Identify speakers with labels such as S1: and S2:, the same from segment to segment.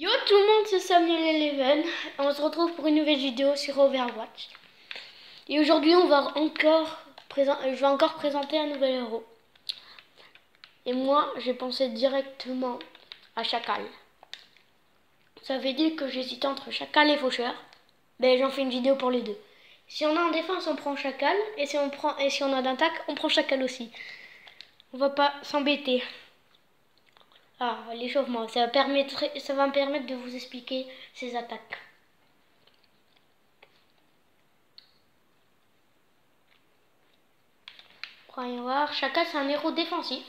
S1: Yo tout le monde, c'est Samuel Eleven. On se retrouve pour une nouvelle vidéo sur Overwatch. Et aujourd'hui, je vais encore présenter un nouvel héros. Et moi, j'ai pensé directement à Chacal. Ça veut dire que j'hésitais entre Chacal et Faucheur. Ben, j'en fais une vidéo pour les deux. Si on a en défense, on prend Chacal. Et si on a d'attaque, on prend Chacal aussi. On va pas s'embêter. Ah, l'échauffement, ça va me permettre de vous expliquer ces attaques. Voyons voir, Chacal c'est un héros défensif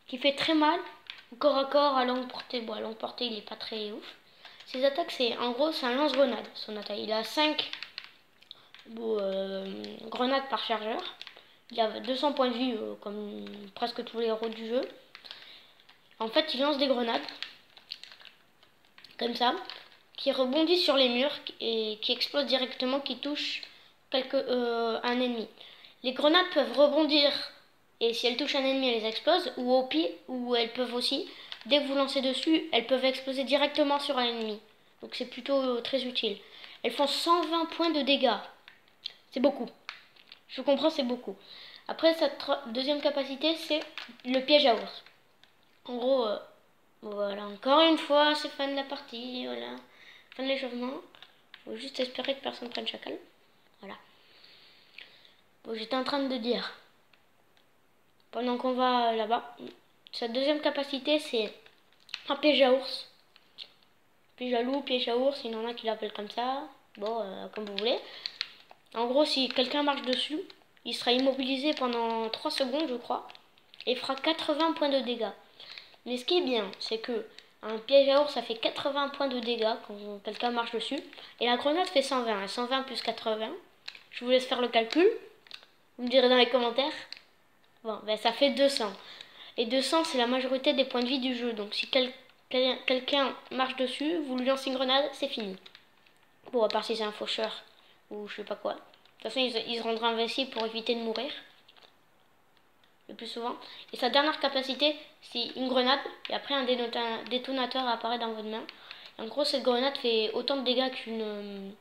S1: qui fait très mal au corps à corps à longue portée. Bon, à longue portée, il est pas très ouf. Ses attaques, c'est un lance-grenade. Son attaque, il a 5 grenades par chargeur. Il a 200 points de vie comme presque tous les héros du jeu. En fait, il lance des grenades comme ça, qui rebondissent sur les murs et qui explosent directement, qui touchent un ennemi. Les grenades peuvent rebondir et si elles touchent un ennemi, elles explosent, ou au pire, ou elles peuvent aussi, dès que vous lancez dessus, elles peuvent exploser directement sur un ennemi. Donc c'est plutôt très utile. Elles font 120 points de dégâts. C'est beaucoup. Je comprends, c'est beaucoup. Après, cette deuxième capacité, c'est le piège à ours. En gros, voilà, encore une fois, c'est fin de la partie, voilà. Fin de l'échauffement. Faut juste espérer que personne prenne Chacal. Voilà. Bon, j'étais en train de dire, pendant qu'on va là-bas, sa deuxième capacité, c'est un piège à ours. Piège à loup, piège à ours, il y en a qui l'appellent comme ça. Bon, comme vous voulez. En gros, si quelqu'un marche dessus, il sera immobilisé pendant 3 secondes, je crois, et fera 80 points de dégâts. Mais ce qui est bien, c'est que un piège à ours, ça fait 80 points de dégâts quand quelqu'un marche dessus. Et la grenade fait 120. 120 plus 80. Je vous laisse faire le calcul. Vous me direz dans les commentaires. Bon, ben ça fait 200. Et 200, c'est la majorité des points de vie du jeu. Donc si quelqu'un marche dessus, vous lui lancez une grenade, c'est fini. Bon, à part si c'est un faucheur ou je sais pas quoi. De toute façon, il se rendra invincible pour éviter de mourir. Le plus souvent. Et sa dernière capacité, c'est une grenade. Et après, un détonateur apparaît dans votre main. Et en gros, cette grenade fait autant de dégâts qu'une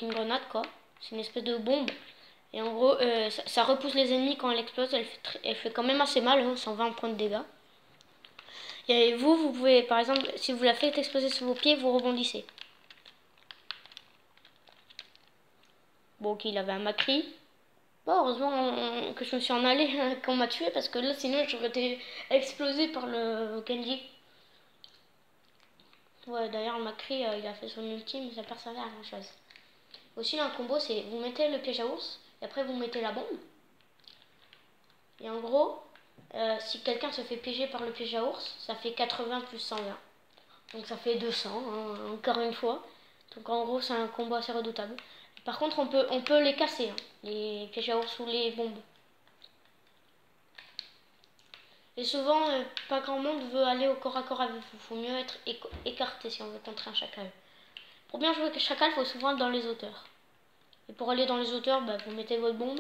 S1: grenade, quoi. C'est une espèce de bombe. Et en gros, ça repousse les ennemis quand elle explose. Elle fait quand même assez mal, hein, 120 points de dégâts. Et vous pouvez, par exemple, si vous la faites exploser sous vos pieds, vous rebondissez. Bon, ok, il avait un Macri. Bon, heureusement que je me suis en allé, qu'on m'a tué, parce que là, sinon, j'aurais été explosé par le Genji. Ouais, d'ailleurs, Macri, il a fait son ultime, mais ça ne servait à grand chose. Aussi, un combo, c'est vous mettez le piège à ours, et après, vous mettez la bombe. Et en gros, si quelqu'un se fait piéger par le piège à ours, ça fait 80 plus 120. Donc ça fait 200, hein, encore une fois. Donc en gros, c'est un combo assez redoutable. Par contre, on peut les casser, hein, les pièges à ours ou les bombes. Et souvent, pas grand monde veut aller au corps à corps avec vous. Il faut mieux être écarté si on veut contrer un chacal. Pour bien jouer avec chacal, il faut souvent être dans les hauteurs. Et pour aller dans les hauteurs, bah, vous mettez votre bombe.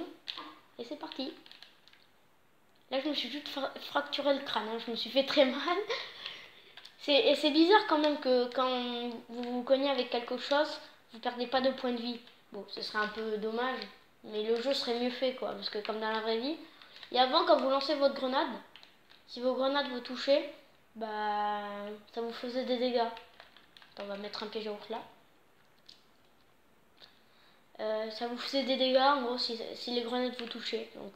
S1: Et c'est parti. Là, je me suis juste fracturé le crâne. Hein. Je me suis fait très mal. Et c'est bizarre quand même que quand vous vous cognez avec quelque chose, vous perdez pas de points de vie. Bon, ce serait un peu dommage. Mais le jeu serait mieux fait, quoi. Parce que comme dans la vraie vie. Et avant, quand vous lancez votre grenade, si vos grenades vous touchaient, bah, ça vous faisait des dégâts. Attends, on va mettre un piège à ours là. Ça vous faisait des dégâts en gros si les grenades vous touchaient. Donc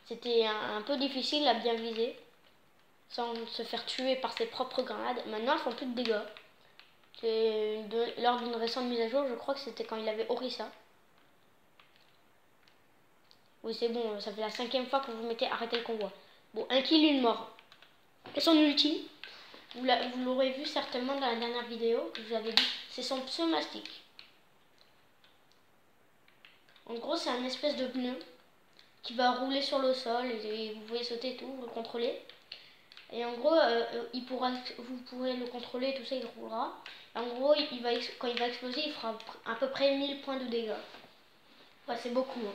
S1: c'était un peu difficile à bien viser sans se faire tuer par ses propres grenades. Maintenant elles font plus de dégâts. Lors d'une récente mise à jour, je crois que c'était quand il avait Orisa. Oui c'est bon, ça fait la 5e fois que vous mettez arrêter le convoi. Bon, un kill, une mort. Et son ulti, vous l'aurez vu certainement dans la dernière vidéo que je vous avais dit, c'est son pneumatique. En gros, c'est un espèce de pneu qui va rouler sur le sol et vous pouvez sauter et tout, le contrôler. Et en gros, vous pourrez le contrôler, tout ça, il roulera. En gros, quand il va exploser, il fera à peu près 1000 points de dégâts. Ouais, c'est beaucoup. Hein.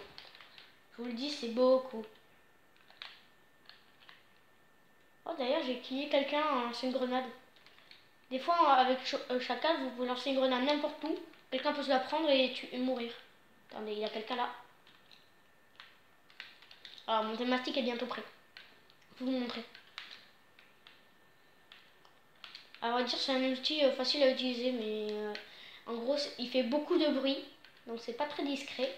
S1: Je vous le dis, c'est beaucoup. Oh, d'ailleurs, j'ai killé quelqu'un, c'est une grenade. Des fois, avec Chacal, vous pouvez lancer une grenade n'importe où. Quelqu'un peut se la prendre et mourir. Attendez, il y a quelqu'un là. Alors, mon thermastic est bientôt prêt. Je vais vous montrer. Alors, on va dire c'est un outil facile à utiliser, mais en gros, il fait beaucoup de bruit. Donc, c'est pas très discret.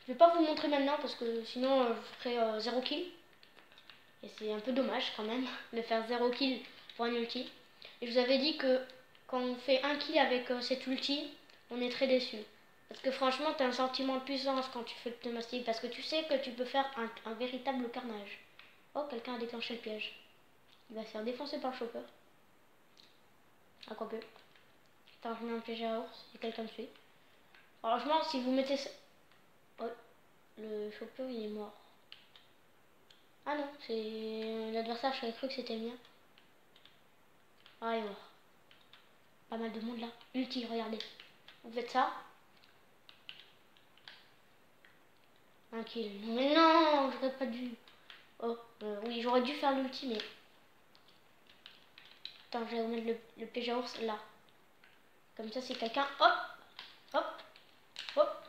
S1: Je vais pas vous montrer maintenant parce que sinon, je ferai 0 kill. Et c'est un peu dommage quand même de faire 0 kill pour un ulti. Et je vous avais dit que quand on fait un kill avec cet ulti, on est très déçu. Parce que franchement, tu as un sentiment de puissance quand tu fais le pneumatique. Parce que tu sais que tu peux faire un véritable carnage. Oh, quelqu'un a déclenché le piège. Il va se faire défoncer par le chopper. Ah, quoi que. Attends, je mets un piège à ours et quelqu'un me suit. Franchement, si vous mettez ça... Oh, le chopper, il est mort. Ah non, c'est l'adversaire, j'avais cru que c'était le mien. Ah, il est mort. Pas mal de monde là. Ulti, regardez. Vous faites ça. Un kill. Mais non, j'aurais pas dû. Oh, oui, j'aurais dû faire l'ulti, mais... Attends, je vais mettre le piège à ours là. Comme ça, c'est quelqu'un... Hop, hop, hop.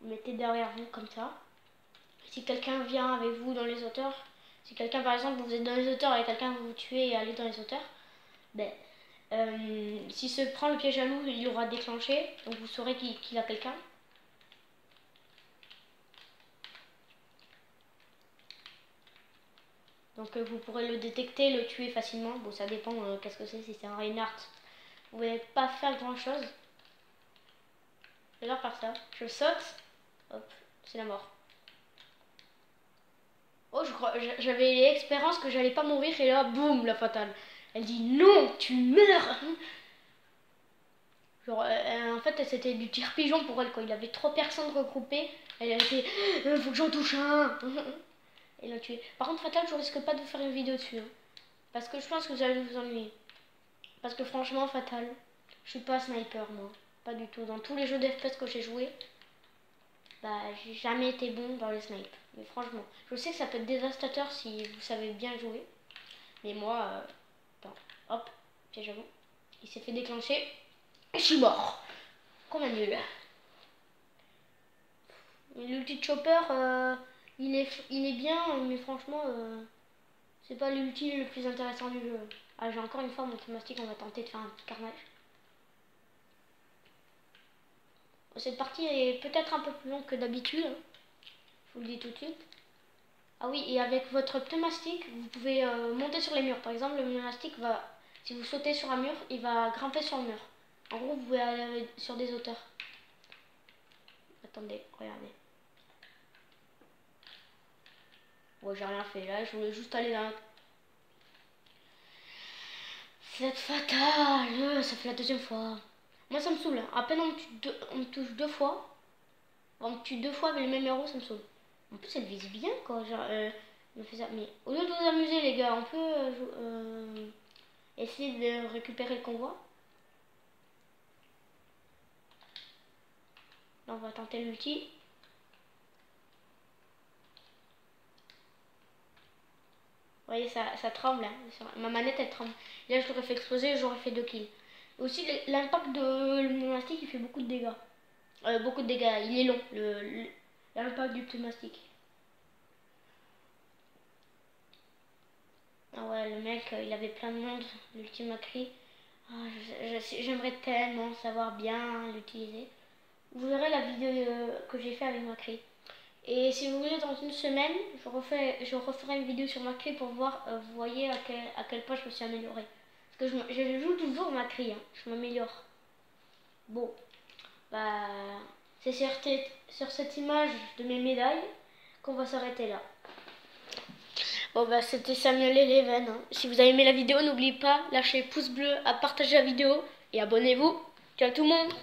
S1: Vous mettez derrière vous comme ça. Si quelqu'un vient avec vous dans les hauteurs, si quelqu'un par exemple vous êtes dans les hauteurs et quelqu'un vous tuer et aller dans les hauteurs, ben s'il se prend le piège à loup, il y aura déclenché, donc vous saurez qu'il a quelqu'un. Donc vous pourrez le détecter, le tuer facilement. Bon, ça dépend qu'est-ce que c'est, si c'est un Reinhardt. Vous ne pouvez pas faire grand chose. Je vais faire ça. Je saute. Hop, c'est la mort. Oh, je crois, j'avais l'expérience que j'allais pas mourir et là, boum, la fatale. Elle dit non, tu meurs. Genre, en fait, c'était du tir pigeon pour elle, quoi. Il avait 3 personnes regroupées. Elle a été, faut que j'en touche un. Et l'a tué. Par contre, Fatal, je risque pas de faire une vidéo dessus. Hein, parce que je pense que vous allez vous ennuyer. Parce que franchement, Fatal, je suis pas sniper, moi. Pas du tout. Dans tous les jeux d'FPS que j'ai joué, bah, j'ai jamais été bon dans les snipes. Mais franchement, je sais que ça peut être dévastateur si vous savez bien jouer. Mais moi, attends, hop, piège à vous. Il s'est fait déclencher. Et je suis mort. Comme un nul. L'ulti de chopper, il est bien, mais franchement, c'est pas l'ulti le plus intéressant du jeu. Ah, j'ai encore une fois mon thermastic, on va tenter de faire un petit carnage. Cette partie est peut-être un peu plus longue que d'habitude. Hein. Je vous le dis tout de suite. Ah oui, et avec votre pneumatique, vous pouvez monter sur les murs. Par exemple, le pneumatique va, si vous sautez sur un mur, il va grimper sur le mur. En gros, vous pouvez aller sur des hauteurs. Attendez, regardez. Bon, j'ai rien fait là, je voulais juste aller dans... Cette fatale, ça fait la 2e fois. Moi, ça me saoule. À peine on me touche 2 fois. On me tue 2 fois avec le même héros, ça me saoule. En plus, elle vise bien, quoi. Genre, me fait ça. Mais au lieu de vous amuser, les gars, on peut essayer de récupérer le convoi. Là, on va tenter l'ulti. Vous voyez, ça tremble. Hein. Ma manette, elle tremble. Et là, je l'aurais fait exploser et j'aurais fait 2 kills. Aussi, l'impact de pneumatique, il fait beaucoup de dégâts. Beaucoup de dégâts. Il est long, l'impact du pneumatique. Ah ouais, le mec, il avait plein de monde, l'ultime Macri. Ah, j'aimerais tellement savoir bien l'utiliser. Vous verrez la vidéo que j'ai fait avec Macri. Et si vous voulez, dans une semaine, je referai une vidéo sur Macri pour voir, vous voyez à quel point je me suis améliorée. Parce que je joue toujours Macri, hein, je m'améliore. Bon, bah, c'est sur cette image de mes médailles qu'on va s'arrêter là. Bon bah c'était Samuel Eleven. Hein. Si vous avez aimé la vidéo, n'oubliez pas, lâchez pouce bleu, à partager la vidéo et abonnez-vous. Ciao tout le monde.